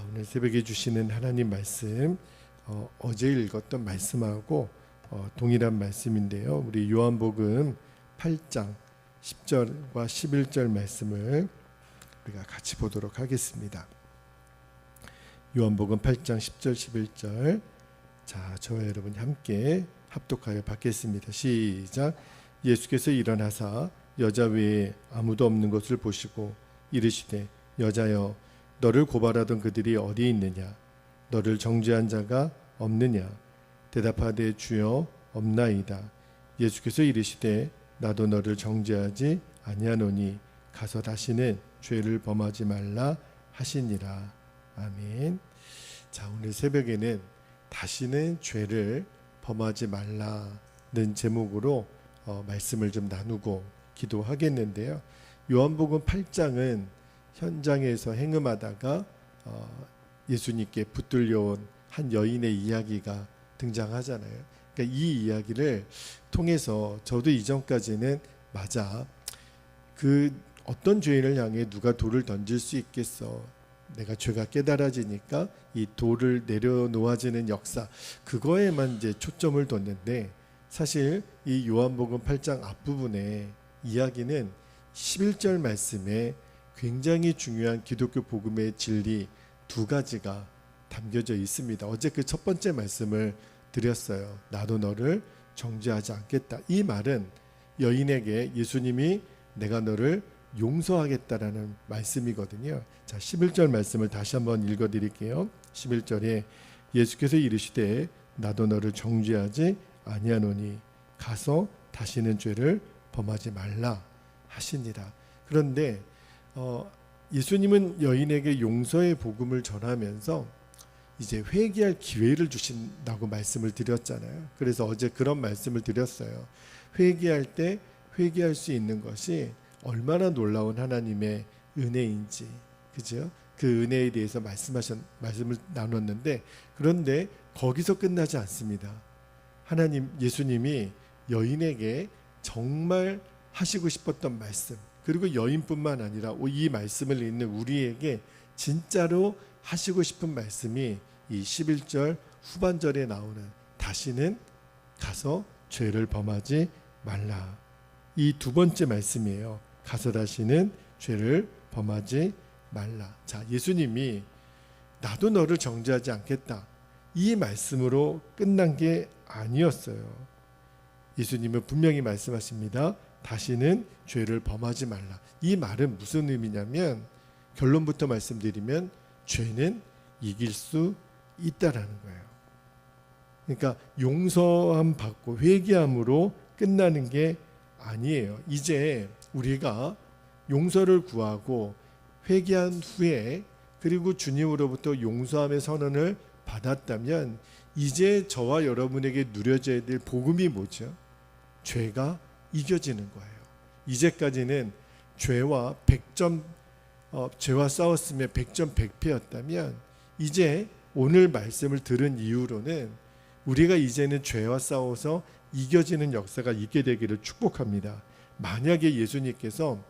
오늘 새벽에 주시는 하나님 말씀 어제 읽었던 말씀하고 동일한 말씀인데요. 우리 요한복음 8장 10절과 11절 말씀을 우리가 같이 보도록 하겠습니다. 요한복음 8장 10절 11절. 자, 저와 여러분이 함께 합독하여 받겠습니다. 시작. 예수께서 일어나사 여자 외에 아무도 없는 것을 보시고 이르시되 여자여 너를 고발하던 그들이 어디 있느냐? 너를 정죄한 자가 없느냐? 대답하되 주여 없나이다. 예수께서 이르시되 나도 너를 정죄하지 아니하노니 가서 다시는 죄를 범하지 말라 하시니라. 아멘. 자, 오늘 새벽에는 다시는 죄를 범하지 말라는 제목으로 말씀을 좀 나누고 기도하겠는데요. 요한복음 8장은 현장에서 행음하다가 예수님께 붙들려온 한 여인의 이야기가 등장하잖아요. 그러니까 이 이야기를 통해서 저도 이전까지는 맞아, 그 어떤 죄인을 향해 누가 돌을 던질 수 있겠어, 내가 죄가 깨달아지니까 이 돌을 내려놓아지는 역사, 그거에만 이제 초점을 뒀는데, 사실 이 요한복음 8장 앞부분의 이야기는 11절 말씀에 굉장히 중요한 기독교 복음의 진리 두 가지가 담겨져 있습니다. 어제 그 첫 번째 말씀을 드렸어요. 나도 너를 정죄하지 않겠다. 이 말은 여인에게 예수님이 내가 너를 용서하겠다라는 말씀이거든요. 자, 11절 말씀을 다시 한번 읽어드릴게요. 11절에 예수께서 이르시되 나도 너를 정죄하지 아니하노니 가서 다시는 죄를 범하지 말라 하시니라. 그런데 예수님은 여인에게 용서의 복음을 전하면서 이제 회개할 기회를 주신다고 말씀을 드렸잖아요. 그래서 어제 그런 말씀을 드렸어요. 회개할 때 회개할 수 있는 것이 얼마나 놀라운 하나님의 은혜인지, 그죠? 그 은혜에 대해서 말씀을 나눴는데, 그런데 거기서 끝나지 않습니다. 예수님이 여인에게 정말 하시고 싶었던 말씀, 그리고 여인뿐만 아니라 이 말씀을 읽는 우리에게 진짜로 하시고 싶은 말씀이 이 11절 후반절에 나오는 다시는 가서 죄를 범하지 말라, 이 두 번째 말씀이에요. 가서 다시는 죄를 범하지 말라. 자, 예수님이 나도 너를 정죄하지 않겠다, 이 말씀으로 끝난 게 아니었어요. 예수님은 분명히 말씀하십니다. 다시는 죄를 범하지 말라. 이 말은 무슨 의미냐면, 결론부터 말씀드리면 죄는 이길 수 있다라는 거예요. 그러니까 용서함 받고 회개함으로 끝나는 게 아니에요. 이제 우리가 용서를 구하고 회개한 후에, 그리고 주님으로부터 용서함의 선언을 받았다면, 이제 저와 여러분에게 누려져야 될 복음이 뭐죠? 죄가 이겨지는 거예요. 이제까지는 죄와 싸웠으며 100점 100패였다면, 이제 오늘 말씀을 들은 이후로는 우리가 이제는 죄와 싸워서 이겨지는 역사가 있게 되기를 축복합니다. 만약에 예수님께서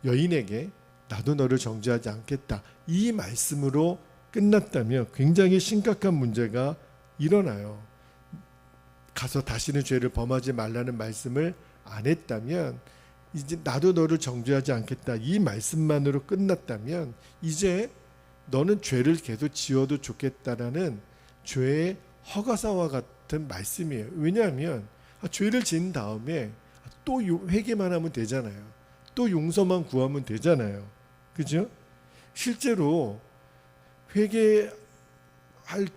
여인에게 나도 너를 정죄하지 않겠다, 이 말씀으로 끝났다면 굉장히 심각한 문제가 일어나요. 가서 다시는 죄를 범하지 말라는 말씀을 안 했다면, 이제 나도 너를 정죄하지 않겠다, 이 말씀만으로 끝났다면, 이제 너는 죄를 계속 지어도 좋겠다라는 죄의 허가사와 같은 말씀이에요. 왜냐하면 죄를 지은 다음에 또 회개만 하면 되잖아요. 또 용서만 구하면 되잖아요. 그죠? 실제로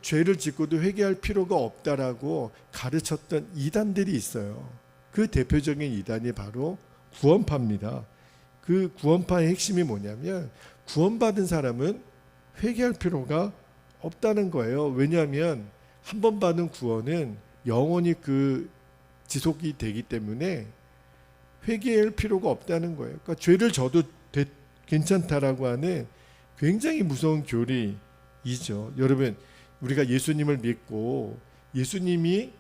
죄를 짓고도 회개할 필요가 없다라고 가르쳤던 이단들이 있어요. 그 대표적인 이단이 바로 구원파입니다. 그 구원파의 핵심이 뭐냐면, 구원받은 사람은 회개할 필요가 없다는 거예요. 왜냐하면 한 번 받은 구원은 영원히 지속이 되기 때문에 회개할 필요가 없다는 거예요. 그러니까 죄를 져도 괜찮다라고 하는 굉장히 무서운 교리이죠. 여러분, 우리가 예수님을 믿고 예수님이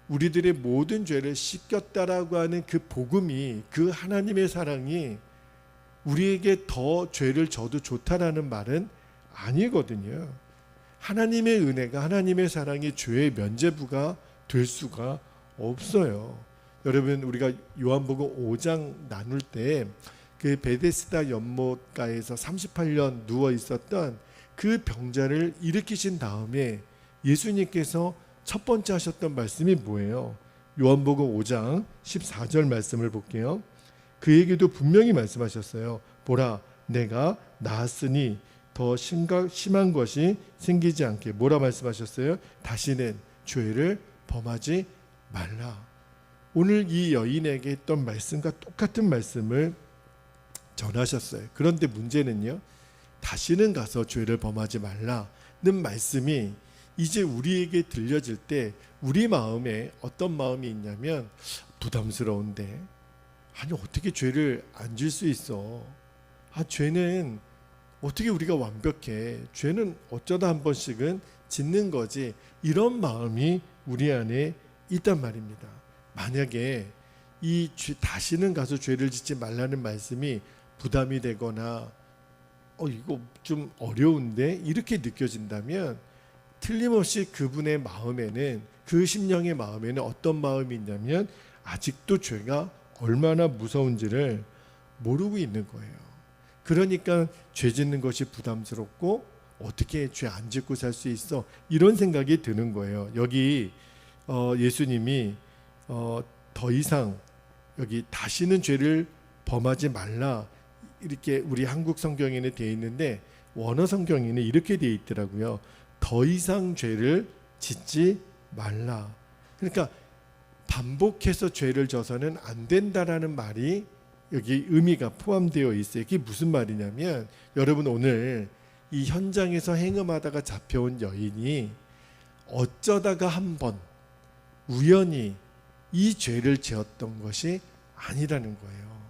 우리들의 모든 죄를 씻겼다라고 하는 그 복음이, 그 하나님의 사랑이 우리에게 더 죄를 져도 좋다라는 말은 아니거든요. 하나님의 은혜가, 하나님의 사랑이 죄의 면죄부가 될 수가 없어요. 여러분, 우리가 요한복음 5장 나눌 때 그 베데스다 연못가에서 38년 누워 있었던 그 병자를 일으키신 다음에 예수님께서 첫 번째 하셨던 말씀이 뭐예요? 요한복음 5장 14절 말씀을 볼게요. 그에게도 분명히 말씀하셨어요. 보라, 내가 나았으니 더 심한 것이 생기지 않게. 뭐라 말씀하셨어요? 다시는 죄를 범하지 말라. 오늘 이 여인에게 했던 말씀과 똑같은 말씀을 전하셨어요. 그런데 문제는요, 다시는 가서 죄를 범하지 말라는 말씀이 이제 우리에게 들려질 때 우리 마음에 어떤 마음이 있냐면, 부담스러운데, 아니 어떻게 죄를 안 질 수 있어? 죄는 어떻게 우리가 완벽해? 죄는 어쩌다 한 번씩은 짓는 거지. 이런 마음이 우리 안에 있단 말입니다. 만약에 이 다시는 가서 죄를 짓지 말라는 말씀이 부담이 되거나 이거 좀 어려운데 이렇게 느껴진다면, 틀림없이 그분의 마음에는, 그 심령의 마음에는 어떤 마음이 있냐면 아직도 죄가 얼마나 무서운지를 모르고 있는 거예요. 그러니까 죄 짓는 것이 부담스럽고 어떻게 죄 안 짓고 살 수 있어? 이런 생각이 드는 거예요. 여기 예수님이 더 이상 여기 다시는 죄를 범하지 말라 이렇게 우리 한국 성경에는 되어 있는데 원어 성경에는 이렇게 되어 있더라고요. 더 이상 죄를 짓지 말라. 그러니까 반복해서 죄를 져서는 안 된다라는 말이 여기 의미가 포함되어 있어요. 이게 무슨 말이냐면, 여러분 오늘 이 현장에서 행음하다가 잡혀온 여인이 어쩌다가 한번 우연히 이 죄를 지었던 것이 아니라는 거예요.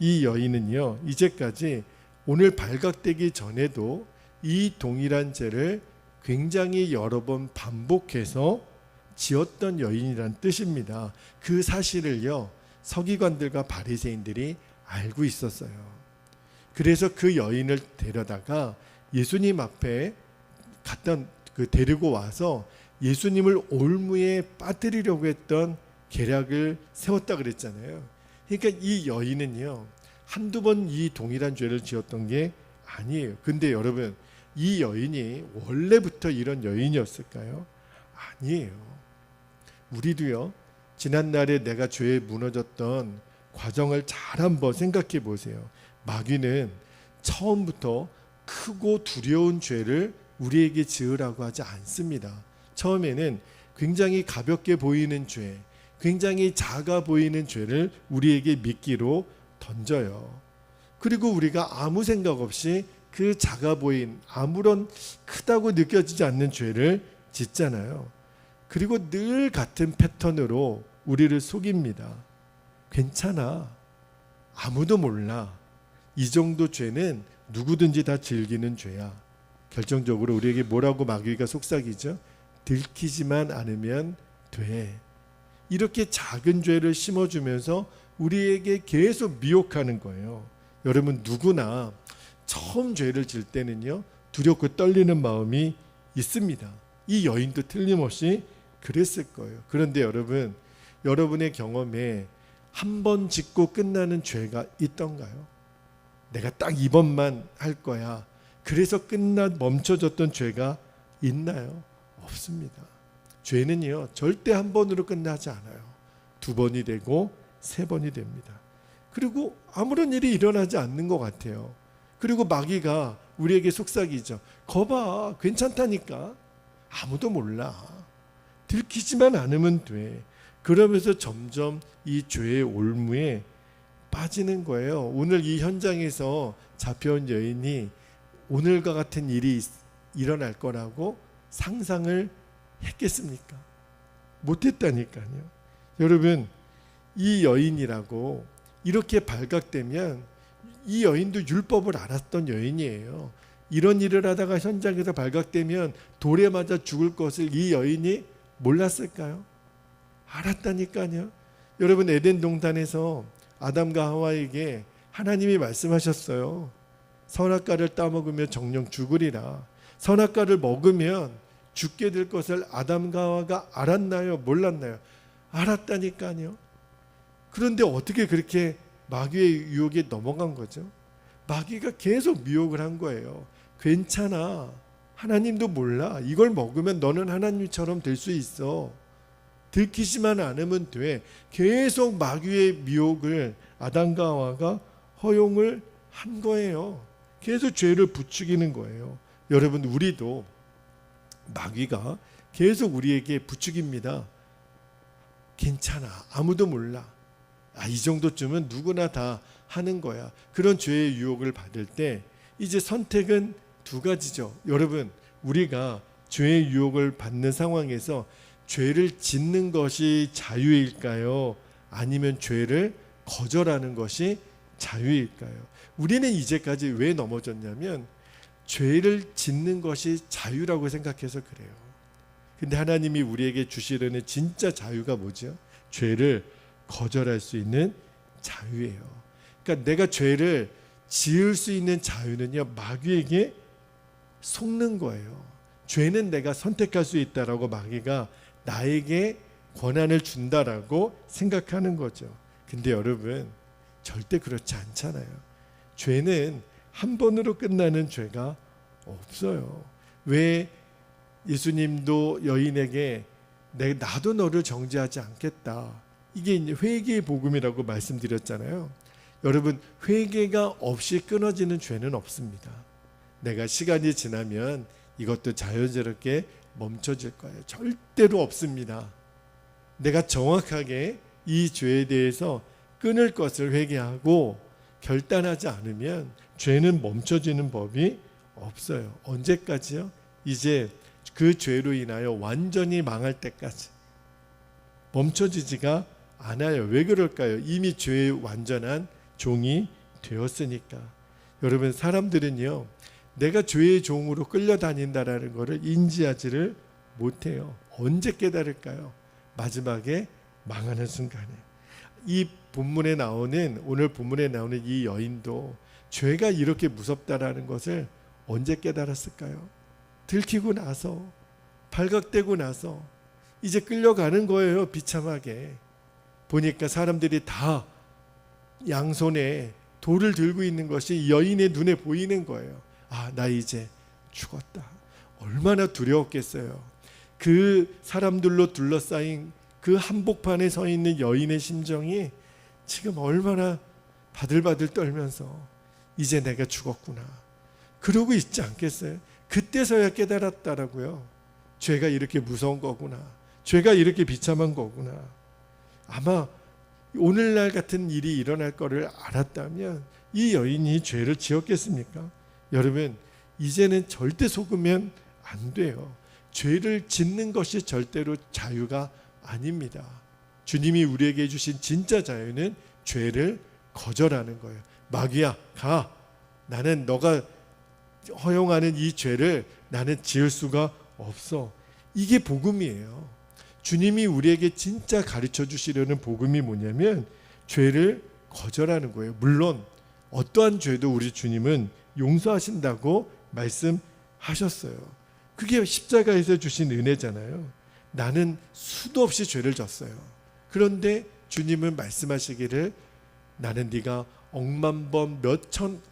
이 여인은요, 이제까지 오늘 발각되기 전에도 이 동일한 죄를 굉장히 여러 번 반복해서 지었던 여인이란 뜻입니다. 그 사실을요, 서기관들과 바리새인들이 알고 있었어요. 그래서 그 여인을 데려다가 예수님 앞에 데리고 와서 예수님을 올무에 빠뜨리려고 했던 계략을 세웠다 그랬잖아요. 그러니까 이 여인은요, 한두 번 이 동일한 죄를 지었던 게 아니에요. 근데 여러분, 이 여인이 원래부터 이런 여인이었을까요? 아니에요. 우리도요, 지난날에 내가 죄에 무너졌던 과정을 잘 한번 생각해 보세요. 마귀는 처음부터 크고 두려운 죄를 우리에게 지으라고 하지 않습니다. 처음에는 굉장히 가볍게 보이는 죄, 굉장히 작아 보이는 죄를 우리에게 미끼로 던져요. 그리고 우리가 아무 생각 없이 그 작아 보인, 아무런 크다고 느껴지지 않는 죄를 짓잖아요. 그리고 늘 같은 패턴으로 우리를 속입니다. 괜찮아, 아무도 몰라, 이 정도 죄는 누구든지 다 즐기는 죄야. 결정적으로 우리에게 뭐라고 마귀가 속삭이죠? 들키지만 않으면 돼. 이렇게 작은 죄를 심어주면서 우리에게 계속 미혹하는 거예요. 여러분, 누구나 처음 죄를 질 때는요, 두렵고 떨리는 마음이 있습니다. 이 여인도 틀림없이 그랬을 거예요. 그런데 여러분, 여러분의 경험에 한 번 짓고 끝나는 죄가 있던가요? 내가 딱 이번만 할 거야, 그래서 멈춰졌던 죄가 있나요? 없습니다. 죄는요, 절대 한 번으로 끝나지 않아요. 두 번이 되고 세 번이 됩니다. 그리고 아무런 일이 일어나지 않는 것 같아요. 그리고 마귀가 우리에게 속삭이죠. 거봐, 괜찮다니까, 아무도 몰라, 들키지만 않으면 돼. 그러면서 점점 이 죄의 올무에 빠지는 거예요. 오늘 이 현장에서 잡혀온 여인이 오늘과 같은 일이 일어날 거라고 상상을 했겠습니까? 못했다니까요. 여러분, 이 여인이라고 이렇게 발각되면, 이 여인도 율법을 알았던 여인이에요. 이런 일을 하다가 현장에서 발각되면 돌에 맞아 죽을 것을 이 여인이 몰랐을까요? 알았다니까요. 여러분, 에덴 동산에서 아담과 하와에게 하나님이 말씀하셨어요. 선악과를 따먹으며 정령 죽으리라. 선악과를 먹으면 죽게 될 것을 아담과 하와가 알았나요? 몰랐나요? 알았다니까요. 그런데 어떻게 그렇게 마귀의 유혹에 넘어간 거죠? 마귀가 계속 미혹을 한 거예요. 괜찮아. 하나님도 몰라. 이걸 먹으면 너는 하나님처럼 될 수 있어. 들키지만 않으면 돼. 계속 마귀의 미혹을 아담과 하와가 허용을 한 거예요. 계속 죄를 부추기는 거예요. 여러분, 우리도 마귀가 계속 우리에게 부추깁니다. 괜찮아. 아무도 몰라. 이 정도쯤은 누구나 다 하는 거야. 그런 죄의 유혹을 받을 때 이제 선택은 두 가지죠. 여러분, 우리가 죄의 유혹을 받는 상황에서 죄를 짓는 것이 자유일까요? 아니면 죄를 거절하는 것이 자유일까요? 우리는 이제까지 왜 넘어졌냐면 죄를 짓는 것이 자유라고 생각해서 그래요. 근데 하나님이 우리에게 주시려는 진짜 자유가 뭐죠? 죄를 거절할 수 있는 자유예요. 그러니까 내가 죄를 지을 수 있는 자유는요, 마귀에게 속는 거예요. 죄는 내가 선택할 수 있다라고 마귀가 나에게 권한을 준다라고 생각하는 거죠. 근데 여러분, 절대 그렇지 않잖아요. 죄는 한 번으로 끝나는 죄가 없어요. 왜 예수님도 여인에게 나도 너를 정죄하지 않겠다. 이게 이제 회개의 복음이라고 말씀드렸잖아요. 여러분, 회개가 없이 끊어지는 죄는 없습니다. 내가 시간이 지나면 이것도 자연스럽게 멈춰질 거예요. 절대로 없습니다. 내가 정확하게 이 죄에 대해서 끊을 것을 회개하고 결단하지 않으면 죄는 멈춰지는 법이 없어요. 언제까지요? 이제 그 죄로 인하여 완전히 망할 때까지 멈춰지지가 않아요. 왜 그럴까요? 이미 죄의 완전한 종이 되었으니까. 여러분, 사람들은요, 내가 죄의 종으로 끌려다닌다라는 것을 인지하지를 못해요. 언제 깨달을까요? 마지막에 망하는 순간에. 이 본문에 나오는, 오늘 본문에 나오는 이 여인도 죄가 이렇게 무섭다라는 것을 언제 깨달았을까요? 들키고 나서, 발각되고 나서 이제 끌려가는 거예요. 비참하게. 보니까 사람들이 다 양손에 돌을 들고 있는 것이 여인의 눈에 보이는 거예요. 나 이제 죽었다. 얼마나 두려웠겠어요. 그 사람들로 둘러싸인 그 한복판에 서 있는 여인의 심정이 지금 얼마나 바들바들 떨면서 이제 내가 죽었구나. 그러고 있지 않겠어요? 그때서야 깨달았다라고요. 죄가 이렇게 무서운 거구나. 죄가 이렇게 비참한 거구나. 아마 오늘날 같은 일이 일어날 거를 알았다면 이 여인이 죄를 지었겠습니까? 여러분, 이제는 절대 속으면 안 돼요. 죄를 짓는 것이 절대로 자유가 아닙니다. 주님이 우리에게 주신 진짜 자유는 죄를 거절하는 거예요. 마귀야, 가. 나는 너가 허용하는 이 죄를 나는 지을 수가 없어. 이게 복음이에요. 주님이 우리에게 진짜 가르쳐 주시려는 복음이 뭐냐면 죄를 거절하는 거예요. 물론 어떠한 죄도 우리 주님은 용서하신다고 말씀하셨어요. 그게 십자가에서 주신 은혜잖아요. 나는 수도 없이 죄를 졌어요. 그런데 주님은 말씀하시기를 나는 네가 억만 번,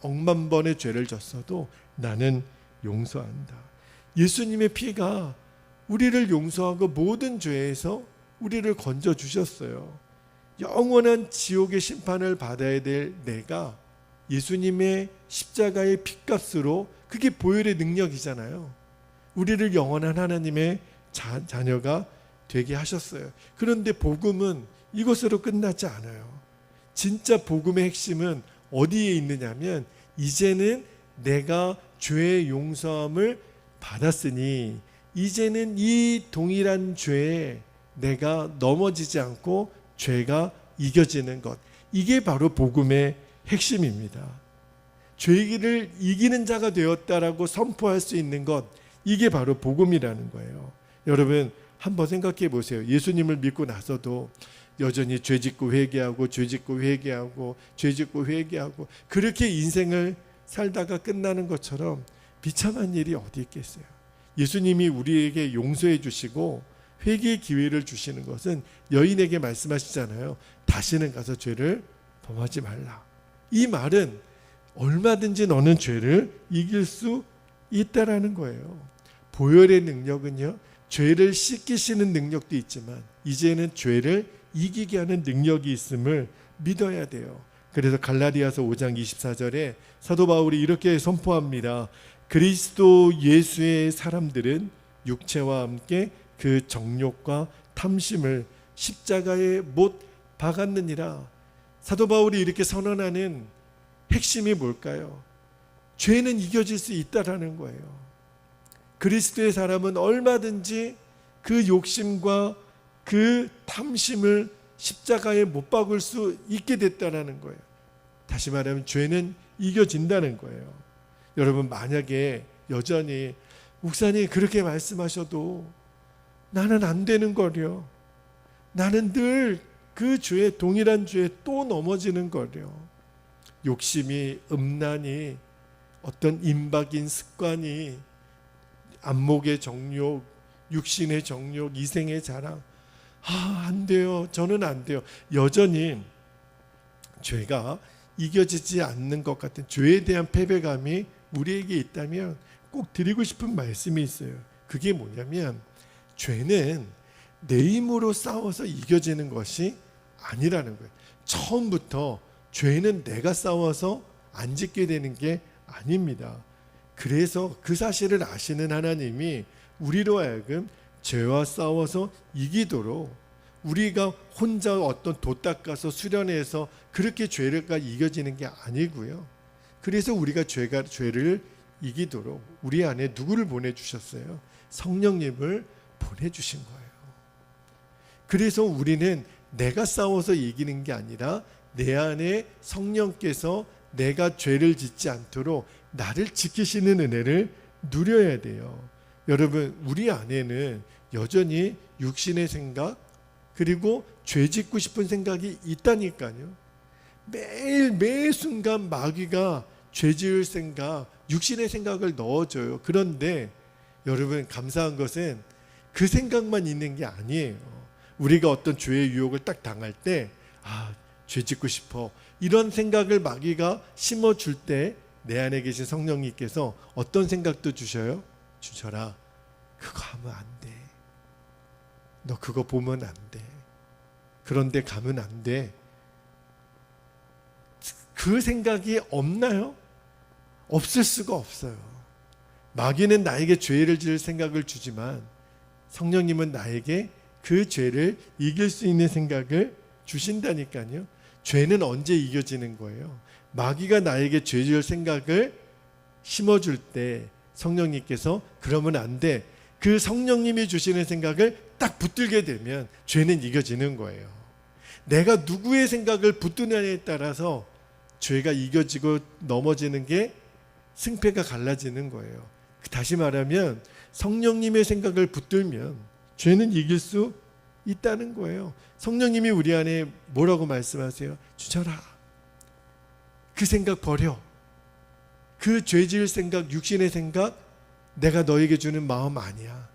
억만 번의 죄를 졌어도 나는 용서한다. 예수님의 피가 우리를 용서하고 모든 죄에서 우리를 건져 주셨어요. 영원한 지옥의 심판을 받아야 될 내가 예수님의 십자가의 핏값으로, 그게 보혈의 능력이잖아요. 우리를 영원한 하나님의 자녀가 되게 하셨어요. 그런데 복음은 이것으로 끝나지 않아요. 진짜 복음의 핵심은 어디에 있느냐면 이제는 내가 죄의 용서함을 받았으니 이제는 이 동일한 죄에 내가 넘어지지 않고 죄가 이겨지는 것, 이게 바로 복음의 핵심입니다. 죄를 이기는 자가 되었다라고 선포할 수 있는 것, 이게 바로 복음이라는 거예요. 여러분, 한번 생각해 보세요. 예수님을 믿고 나서도 여전히 죄짓고 회개하고 죄짓고 회개하고 죄짓고 회개하고 그렇게 인생을 살다가 끝나는 것처럼 비참한 일이 어디 있겠어요. 예수님이 우리에게 용서해 주시고 회개의 기회를 주시는 것은 여인에게 말씀하시잖아요. 다시는 가서 죄를 범하지 말라. 이 말은 얼마든지 너는 죄를 이길 수 있다라는 거예요. 보혈의 능력은요, 죄를 씻기시는 능력도 있지만 이제는 죄를 이기게 하는 능력이 있음을 믿어야 돼요. 그래서 갈라디아서 5장 24절에 사도 바울이 이렇게 선포합니다. 그리스도 예수의 사람들은 육체와 함께 그 정욕과 탐심을 십자가에 못 박았느니라. 사도 바울이 이렇게 선언하는 핵심이 뭘까요? 죄는 이겨질 수 있다라는 거예요. 그리스도의 사람은 얼마든지 그 욕심과 그 탐심을 십자가에 못 박을 수 있게 됐다라는 거예요. 다시 말하면 죄는 이겨진다는 거예요. 여러분, 만약에 여전히 목사님 그렇게 말씀하셔도 나는 안 되는 거려, 나는 늘 그 죄에, 동일한 죄에 또 넘어지는 거려, 욕심이, 음란이, 어떤 임박인 습관이, 안목의 정욕, 육신의 정욕, 이생의 자랑, 안 돼요, 저는 안 돼요. 여전히 죄가 이겨지지 않는 것 같은 죄에 대한 패배감이 우리에게 있다면 꼭 드리고 싶은 말씀이 있어요. 그게 뭐냐면 죄는 내 힘으로 싸워서 이겨지는 것이 아니라는 거예요. 처음부터 죄는 내가 싸워서 안 짓게 되는 게 아닙니다. 그래서 그 사실을 아시는 하나님이 우리로 하여금 죄와 싸워서 이기도록, 우리가 혼자 어떤 도 닦아서 수련해서 그렇게 죄가 이겨지는 게 아니고요. 그래서 우리가 죄를 이기도록 우리 안에 누구를 보내주셨어요? 성령님을 보내주신 거예요. 그래서 우리는 내가 싸워서 이기는 게 아니라 내 안에 성령께서 내가 죄를 짓지 않도록 나를 지키시는 은혜를 누려야 돼요. 여러분, 우리 안에는 여전히 육신의 생각, 그리고 죄 짓고 싶은 생각이 있다니까요. 매일 순간 마귀가 죄 지을 생각, 육신의 생각을 넣어줘요. 그런데 여러분, 감사한 것은 그 생각만 있는 게 아니에요. 우리가 어떤 죄의 유혹을 딱 당할 때 죄 짓고 싶어, 이런 생각을 마귀가 심어줄 때 내 안에 계신 성령님께서 어떤 생각도 주셔요? 주셔라. 그거 하면 안 돼. 너 그거 보면 안 돼. 그런데 가면 안 돼. 그 생각이 없나요? 없을 수가 없어요. 마귀는 나에게 죄를 지을 생각을 주지만 성령님은 나에게 그 죄를 이길 수 있는 생각을 주신다니까요. 죄는 언제 이겨지는 거예요? 마귀가 나에게 죄 지을 생각을 심어줄 때 성령님께서 그러면 안 돼, 그 성령님이 주시는 생각을 딱 붙들게 되면 죄는 이겨지는 거예요. 내가 누구의 생각을 붙드느냐에 따라서 죄가 이겨지고 넘어지는 게 승패가 갈라지는 거예요. 다시 말하면 성령님의 생각을 붙들면 죄는 이길 수 있다는 거예요. 성령님이 우리 안에 뭐라고 말씀하세요? 주셔라. 그 생각 버려. 그 죄 지을 생각, 육신의 생각, 내가 너에게 주는 마음 아니야.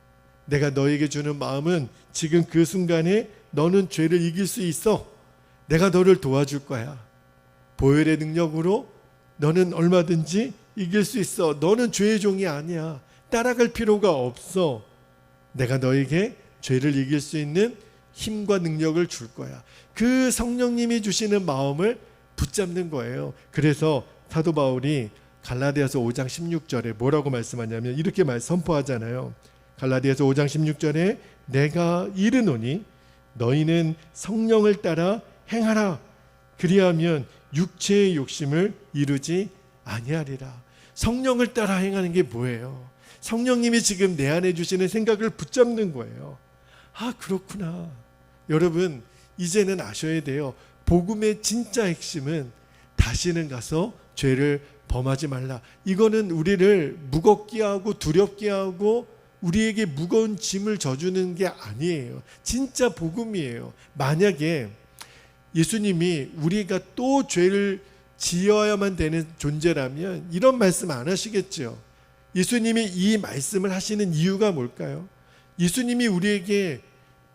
내가 너에게 주는 마음은 지금 그 순간에 너는 죄를 이길 수 있어. 내가 너를 도와줄 거야. 보혈의 능력으로 너는 얼마든지 이길 수 있어. 너는 죄의 종이 아니야. 따라갈 필요가 없어. 내가 너에게 죄를 이길 수 있는 힘과 능력을 줄 거야. 그 성령님이 주시는 마음을 붙잡는 거예요. 그래서 사도 바울이 갈라디아서 5장 16절에 뭐라고 말씀하냐면 이렇게 선포하잖아요. 갈라디아서 5장 16절에 내가 이르노니 너희는 성령을 따라 행하라. 그리하면 육체의 욕심을 이루지 아니하리라. 성령을 따라 행하는 게 뭐예요? 성령님이 지금 내 안에 주시는 생각을 붙잡는 거예요. 그렇구나. 여러분, 이제는 아셔야 돼요. 복음의 진짜 핵심은 다시는 가서 죄를 범하지 말라. 이거는 우리를 무겁게 하고 두렵게 하고 우리에게 무거운 짐을 져주는 게 아니에요. 진짜 복음이에요. 만약에 예수님이 우리가 또 죄를 지어야만 되는 존재라면 이런 말씀 안 하시겠죠. 예수님이 이 말씀을 하시는 이유가 뭘까요? 예수님이 우리에게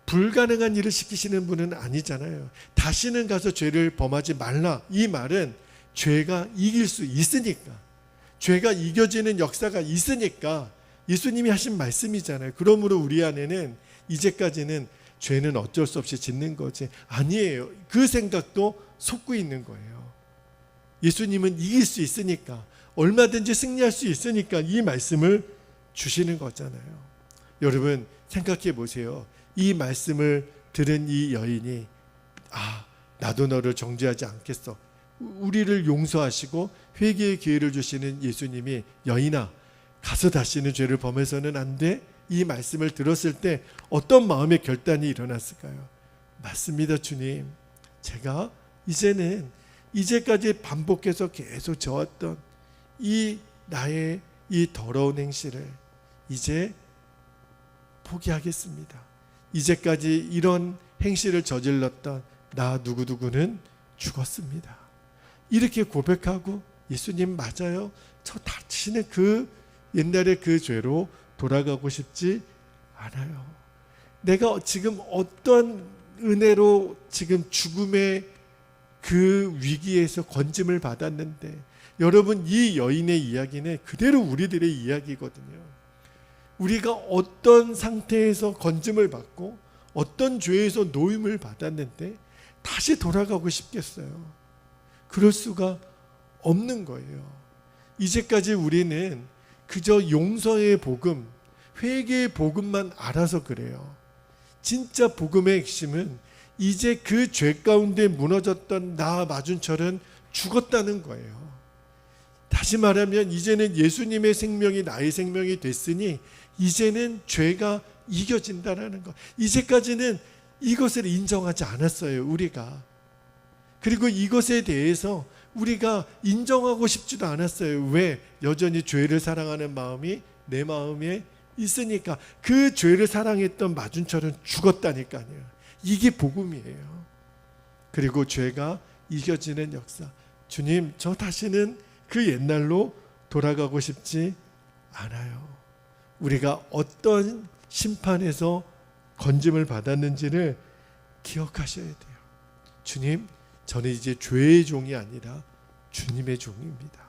불가능한 일을 시키시는 분은 아니잖아요. 다시는 가서 죄를 범하지 말라. 이 말은 죄가 이길 수 있으니까, 죄가 이겨지는 역사가 있으니까 예수님이 하신 말씀이잖아요. 그러므로 우리 안에는 이제까지는 죄는 어쩔 수 없이 짓는 거지, 아니에요. 그 생각도 솟고 있는 거예요. 예수님은 이길 수 있으니까, 얼마든지 승리할 수 있으니까 이 말씀을 주시는 거잖아요. 여러분 생각해 보세요. 이 말씀을 들은 이 여인이 나도 너를 정죄하지 않겠어, 우리를 용서하시고 회개의 기회를 주시는 예수님이 여인아 가서 다시는 죄를 범해서는 안 돼, 이 말씀을 들었을 때 어떤 마음의 결단이 일어났을까요? 맞습니다 주님, 제가 이제는 이제까지 반복해서 계속 져왔던 이 나의 이 더러운 행실을 이제 포기하겠습니다. 이제까지 이런 행실을 저질렀던 나 누구누구는 죽었습니다. 이렇게 고백하고 예수님 맞아요, 저 다시는 그 옛날의 그 죄로 돌아가고 싶지 않아요. 내가 지금 어떤 은혜로 지금 죽음의 그 위기에서 건짐을 받았는데, 여러분 이 여인의 이야기는 그대로 우리들의 이야기거든요. 우리가 어떤 상태에서 건짐을 받고 어떤 죄에서 노임을 받았는데 다시 돌아가고 싶겠어요? 그럴 수가 없는 거예요. 이제까지 우리는 그저 용서의 복음, 회개의 복음만 알아서 그래요. 진짜 복음의 핵심은 이제 그 죄 가운데 무너졌던 나 마준철은 죽었다는 거예요. 다시 말하면 이제는 예수님의 생명이 나의 생명이 됐으니 이제는 죄가 이겨진다라는 것. 이제까지는 이것을 인정하지 않았어요, 우리가. 그리고 이것에 대해서 우리가 인정하고 싶지도 않았어요. 왜? 여전히 죄를 사랑하는 마음이 내 마음에 있으니까. 그 죄를 사랑했던 마준철은 죽었다니까요. 이게 복음이에요. 그리고 죄가 이겨지는 역사. 주님, 저 다시는 그 옛날로 돌아가고 싶지 않아요. 우리가 어떤 심판에서 건짐을 받았는지를 기억하셔야 돼요. 주님, 저는 이제 죄의 종이 아니라 주님의 종입니다.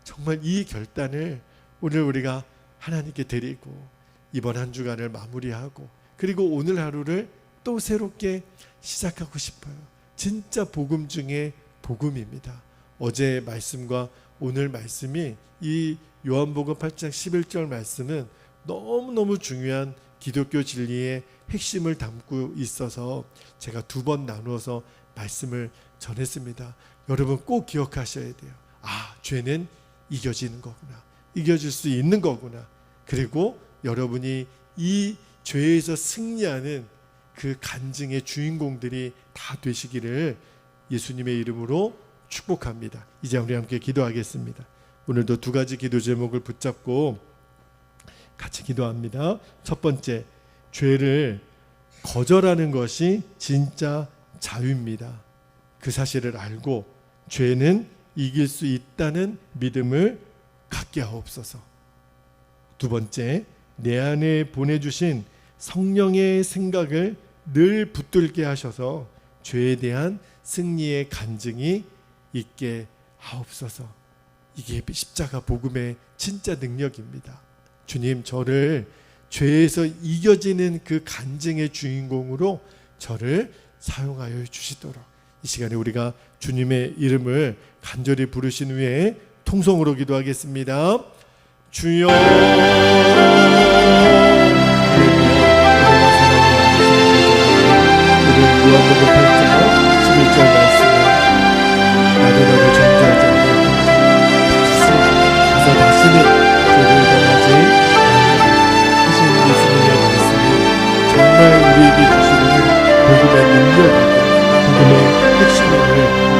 정말 이 결단을 오늘 우리가 하나님께 드리고 이번 한 주간을 마무리하고 그리고 오늘 하루를 또 새롭게 시작하고 싶어요. 진짜 복음 중에 복음입니다. 어제 말씀과 오늘 말씀이 이 요한복음 8장 11절 말씀은 너무너무 중요한 기독교 진리의 핵심을 담고 있어서 제가 2번 나누어서 말씀을 전했습니다. 여러분 꼭 기억하셔야 돼요. 죄는 이겨지는 거구나. 이겨질 수 있는 거구나. 그리고 여러분이 이 죄에서 승리하는 그 간증의 주인공들이 다 되시기를 예수님의 이름으로 축복합니다. 이제 우리 함께 기도하겠습니다. 오늘도 2가지 기도 제목을 붙잡고 같이 기도합니다. 첫 번째, 죄를 거절하는 것이 진짜 자유입니다. 그 사실을 알고 죄는 이길 수 있다는 믿음을 갖게 하옵소서. 2번째, 내 안에 보내주신 성령의 생각을 늘 붙들게 하셔서 죄에 대한 승리의 간증이 있게 하옵소서. 이게 십자가 복음의 진짜 능력입니다. 주님, 저를 죄에서 이겨지는 그 간증의 주인공으로 저를 사용하여 주시도록 이 시간에 우리가 주님의 이름을 간절히 부르신 후에 통성으로 기도하겠습니다. 주여, 요한복음 8장 11절 말씀에 나도 너를 정죄하지 않겠다. 다시는 죄를 범하지 않으라 하신 예수님의 말씀이 정말 우리에게 주시는 복음의 능력이고 복음의 핵심임을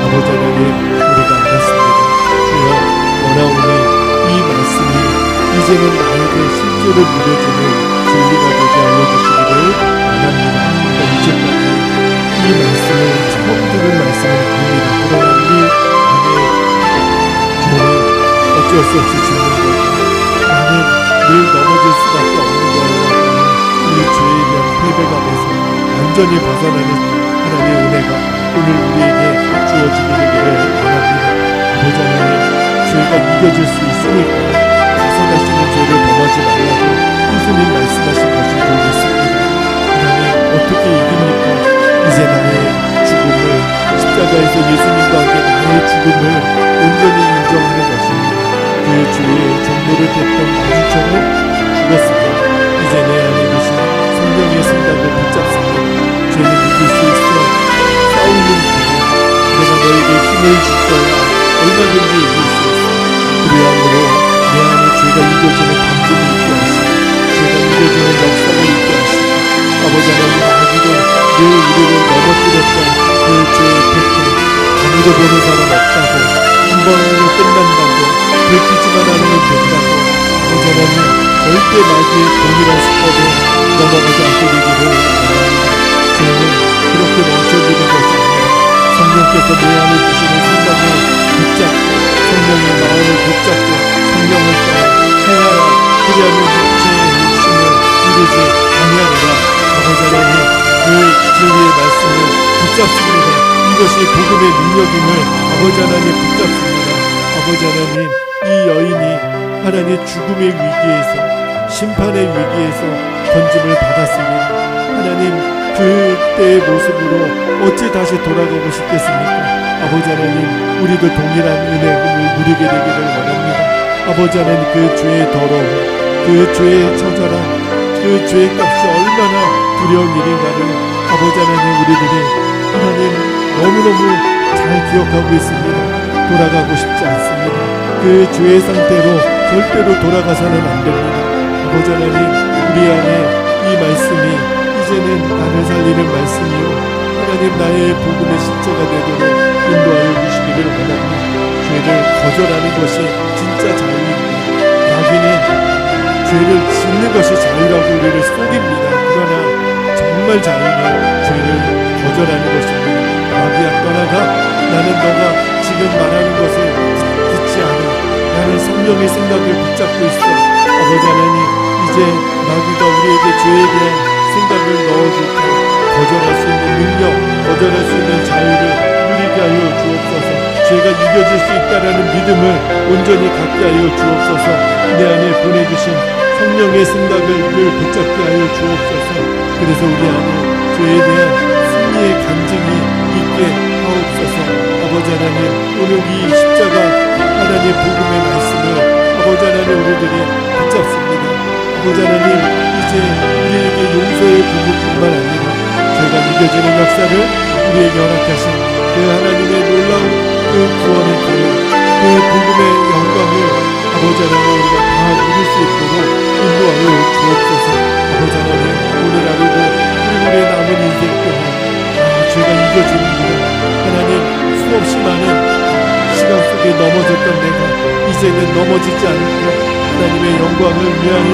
아버지 하나님 우리가 알았습니다. 주여, 원하오니 이 말씀이 이제는 나에게 실제로 누려지는 진리가 되게 알려주시기를 원합니다. 이제까지 이 말씀을 처음 들은 말씀은 아닙니다. 그러나 우리 안에 어쩔 수 없이 죽는 거예요. 나는 늘 넘어질 수밖에 없는 거예요. 우리 죄에 대한 패배감에서 완전히 벗어나는 하나님의 은혜가 오늘 우리에게 주어지기를 원합니다. 아버지 하나님, 죄가 이겨질 수 있으니까 다시 다시는 죄를 범하지 말라고 예수님 말씀하신 것이 되겠습니다. 하나님, 어떻게 이깁니까? 이제 나의 죽음을, 십자가에서 예수님과 함께 나의 죽음을 온전히 인정하는 것입니다. 그 죄의 종로를 댔던 마주처럼 죽었습니다. 이제 내 안에 계신 성령의 생각을 붙잡습니다. 죄는 이길 수 있어. 싸우는 길은 내가 너에게 힘을 줄 거야. 얼마든지 이길 수 있어. 그리함으로 내 안에 죄가 이겨지는 감정이 있게 하시고, 죄가 이겨지는 역사가 있게 하시고, 아버지 하나님, 마귀가 늘 우리를 넘어뜨렸던 그 죄의 패턴, 아무도 보는 사람 없다고, 한 번으로 끝난다고, 들키지만 않으면 된다고, 아버지 하나님, 절대 마귀의 동일한 수법에 넘어가지 않게 되기를 원합니다. 죄는 그렇게 멈춰지는 것이 아니라 성령께서 내 안에 주시는 생각을 붙잡고, 성령의 마음을 붙잡고 성령을 따라 행하라. 그리하면 육체의 욕심을 이루지 아니하리라. 아버지 하나님, 그 진리의 말씀을 붙잡습니다. 이것이 복음의 능력임을 아버지 하나님 붙잡습니다. 아버지 하나님, 이 여인이 하나님 죽음의 위기에서, 심판의 위기에서 건짐을 받았습니다. 하나님, 그때의 모습으로 어찌 다시 돌아가고 싶겠습니까? 아버지 하나님, 우리도 동일한 은혜를 누리게 되기를 원합니다. 아버지 하나님, 그 죄의 더러움, 그 죄의 처절함, 그 죄의 값이 얼마나 두려운 일인가를 아버지 하나님, 우리들이 하나님 너무너무 잘 기억하고 있습니다. 돌아가고 싶지 않습니다. 그 죄의 상태로 절대로 돌아가서는 안 됩니다. 아버지 하나님, 우리 안에 이 말씀이 이제는 나를 살리는 말씀이요, 하나님 나의 복음의 실제가 되도록 인도하여 주시기를 원합니다. 죄를 거절하는 것이 진짜 자유입니다. 마귀는 죄를 짓는 것이 자유라고 우리를 속입니다. 그러나 정말 자유는 죄를 거절하는 것입니다. 마귀야, 떠나가. 나는 너가 지금 말하는 것을 듣지 않아. 나는 성령의 생각을 붙잡고 있어. 아버지 하나님, 이제 마귀가 우리에게 죄에 대한 생각을 넣어줄 때 거절할 수 있는 능력, 거절할 수 있는 자유를 누리게 하여 주옵소서. 죄가 이겨질 수 있다는 믿음을 온전히 갖게 하여 주옵소서. 내 안에 보내주신 성령의 생각을 늘 붙잡게 하여 주옵소서. 그래서 우리 안에 죄에 대한 승리의 간증이 있게 하옵소서. 아버지 하나님, 오늘 이 십자가 하나님의 복음의 말씀을 아버지 하나님, 우리들이 붙잡습니다. 아버지 하나님, 이제 우리에게 용서의 부분뿐만 아니라 죄가 이겨지는 역사를 우리에게 허락하신 그 하나님의 놀라운 그 구원의 기회, 그 복음의 영광을 아버지 하나님, 우리가 다 누릴 수 있도록 인도하여 주옵소서. 아버지 하나님, 오늘 하루도 그리고 우리의 남은 인생 동안 죄가 이겨지는구나. 하나님, 수없이 많은 시간 속에 넘어졌던 내가 이제는 넘어지지 않고 하나님의 영광을 위하여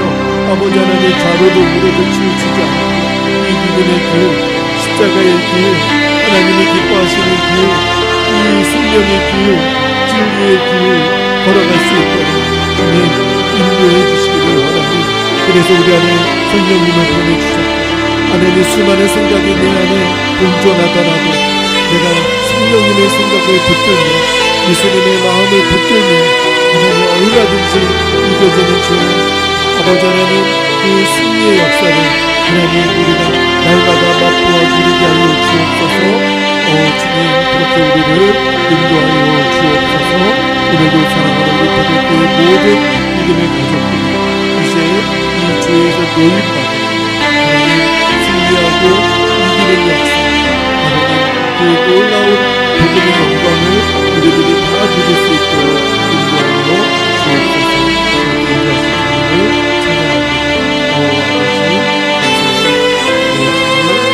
아버지 하나님, 좌로도 우로도 치우치지 않고 이 믿음의 길, 십자가의 길, 하나님이 기뻐하시는 길, 이 생명의 길, 진리의 길 걸어갈 수 있도록 주님 인도해 주시기를 원합니다. 그래서 우리 안에 성령님을 보내주셨고, 하나님의 수많은 생각이 내 안에 공존하더라도 내가 성령님의 생각을 붙들며 예수님의 마음을 붙들며 하나님 얼마든지 이겨지는 주님, 아버지 하나님, 그 승리의 역사를 하나님 우리가 날마다 맛보아 누리게 하여 주옵소서. 주님, 그렇게 우리를 인도하여 주옵소서. 오늘도 사랑하는 우리 고백교의 모든 믿음의 가족들이 이제 이 죄에서 노임받아 하나님 승리하고 이기는 역사, 하나님 그 놀라운